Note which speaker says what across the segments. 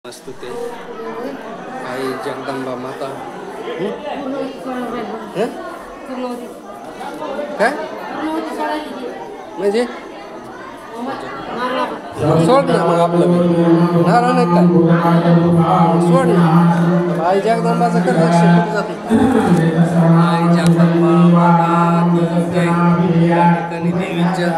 Speaker 1: मस्त ते आई जगदंबा माता काय म्हणजे सोड ना मग आपलं नारा नाही काय सोड ना आई जगदंबाचं कर लक्ष कुठं जात आई जगदंबा माता ठिकाणी देवीच्या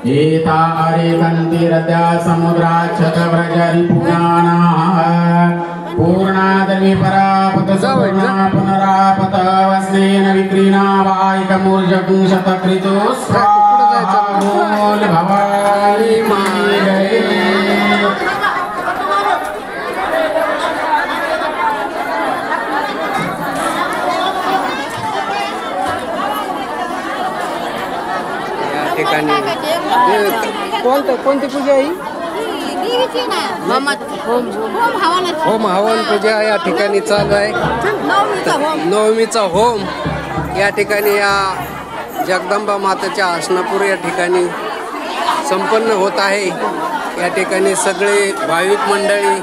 Speaker 2: एता अरेकन्तिरद्या समुद्राच्छतव्रजरि पुराणाः पूर्णादवि परापत सुवर्णा पुनरापत वस्नेन विक्रीणा वायकमूर्जगुं शतकृतो स्वाहा बोल भवानी माये
Speaker 1: ठिकाणी कोणती पूजा आहे होम हवन पूजा या ठिकाणी चालू आहे नवमीचा होम या ठिकाणी या जगदंबा मातेच्या आसनापूर या ठिकाणी संपन्न होत आहे। या ठिकाणी सगळे भाविक मंडळी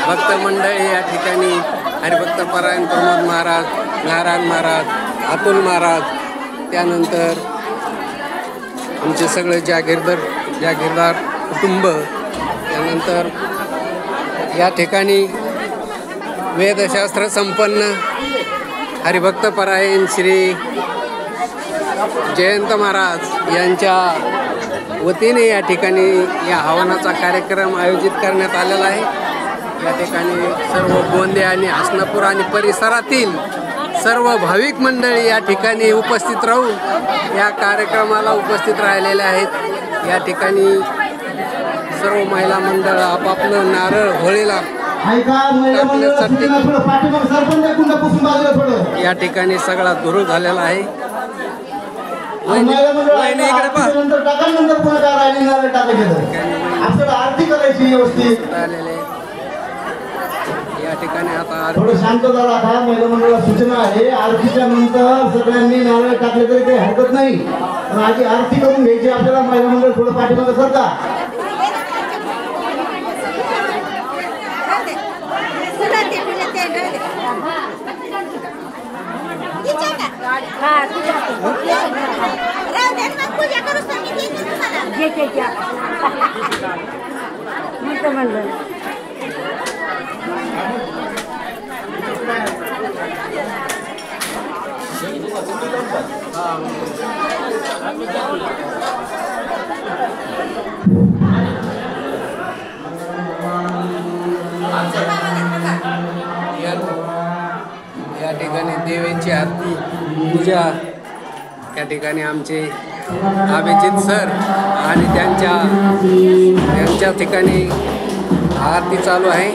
Speaker 1: भक्त मंडळी या ठिकाणी हरिभक्त परायण प्रमोद महाराज नारायण महाराज अतुल महाराज त्यानंतर आमचे सगळे जागीरदार कुटुंब त्यानंतर या ठिकाणी वेदशास्त्र संपन्न हरिभक्त परायण श्री जयंत महाराज यांच्या वतीने या ठिकाणी या हवनाचा कार्यक्रम आयोजित करण्यात आलेला आहे। या ठिकाणी सर्व गोंदे आणि हसनापूर आणि परिसरातील सर्व भाविक मंडळी या ठिकाणी उपस्थित राहून या कार्यक्रमाला उपस्थित राहिलेले आहेत। या ठिकाणी सर्व महिला मंडळ आपापलं नारळ होळीला या ठिकाणी सगळा धुरू झालेला आहे। या ठिकाणी आता
Speaker 3: थोडं शांत झाला था महिला मंडळाला सूचना आहे आरतीच्या नंतर सगळ्यांनी नारळ टाकले तरी काही हरकत नाही पण आधी आरती करून घ्यायची आपल्याला महिला मंडळ थोडं पाठीमागे सरका
Speaker 1: या ठिकाणी देवीची आरती पूजा या ठिकाणी आमचे अभिजित सर आणि त्यांच्या ठिकाणी आरती चालू आहे।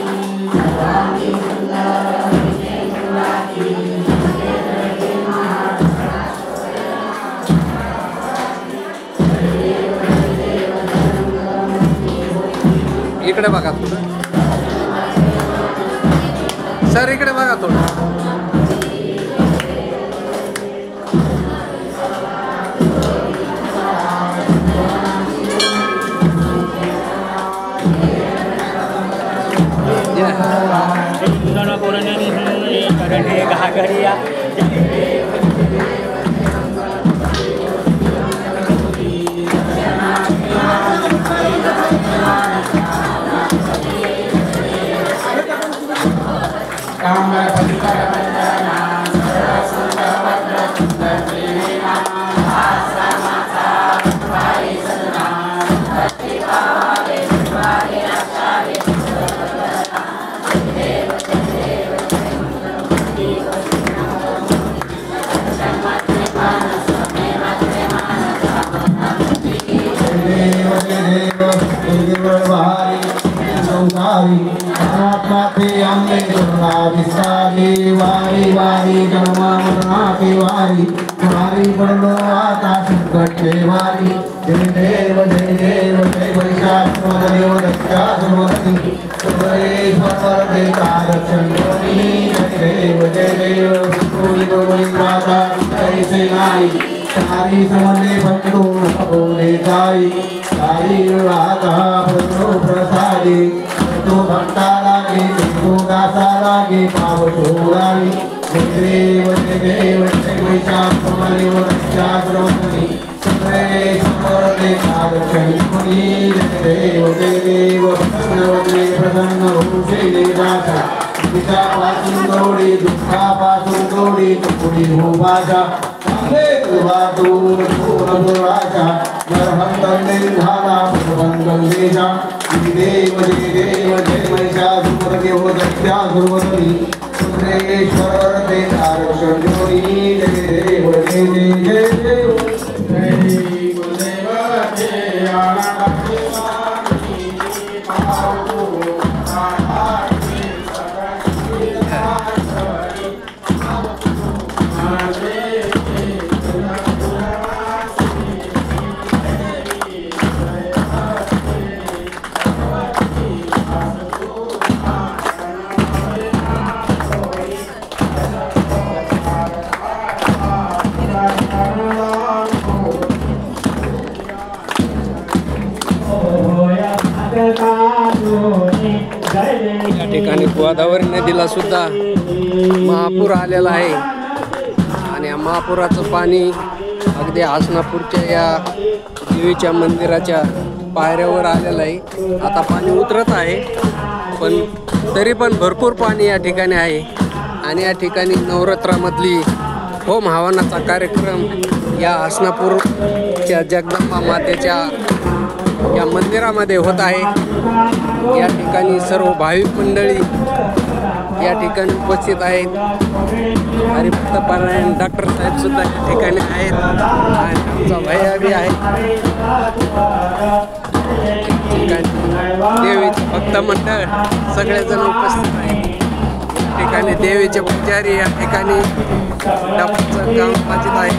Speaker 1: इकडे बघा सर इकडे बघा थोडं
Speaker 3: वारी परमात्मा ते आमले करुणा विस्तारी वारी वारी जन्म मरणा की वारी वारी पडलो आता संकट के वारी जय देव जय वैशाखदेव दत्ता सर्वती सर्वेश्वर देता रक्षण जय देव गोविंद माता कैसे नाई सारी समन्वय भक्तो बोले जाई सारी राधा भक्तो प्रसादी तो भक्ता लागे तो दासा लागे पाव छोराई देव वैशाखदेव दत्ता सर्वती सर्वेश्वर देता रक्षण देव प्रसन्न होशे निराशा दुःखापासून गौडी दुःखापासून गौडी तुकडी हो भाषा दूर राजा नरहंतंदे झाला भगवंतन देशा देव जय महिषासुरमर्दिनी हो दत्त्या सर्वतरी सुरेश्वर देता रक्षण जोडी जय देव जय देव जय गुरुदेव जय आनंद
Speaker 1: या ठिकाणी गोदावरी नदीला सुद्धा महापूर आलेला आहे आणि या महापुराचं पाणी अगदी आसनापूरच्या या देवीच्या मंदिराच्या पायऱ्यावर आलेलं आहे. आता पाणी उतरत आहे पण तरी पण भरपूर पाणी या ठिकाणी आहे आणि या ठिकाणी नवरात्रामधली होम हवनाचा कार्यक्रम या आसनापूरच्या जगदंबा मातेच्या या मंदिरामध्ये होत आहे. या ठिकाणी सर्व भाविक मंडळी या ठिकाणी उपस्थित आहेत. हरिभक्त पारायण डॉक्टर साहेब सुद्धा या ठिकाणी आहेत आणि आमचा भैया बी आहे. देवीचे भक्त मंडळ सगळेजण उपस्थित आहेत. या ठिकाणी देवीचे पुजारी या ठिकाणी डॉक्टरचं काम वाचित आहे.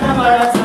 Speaker 4: कमल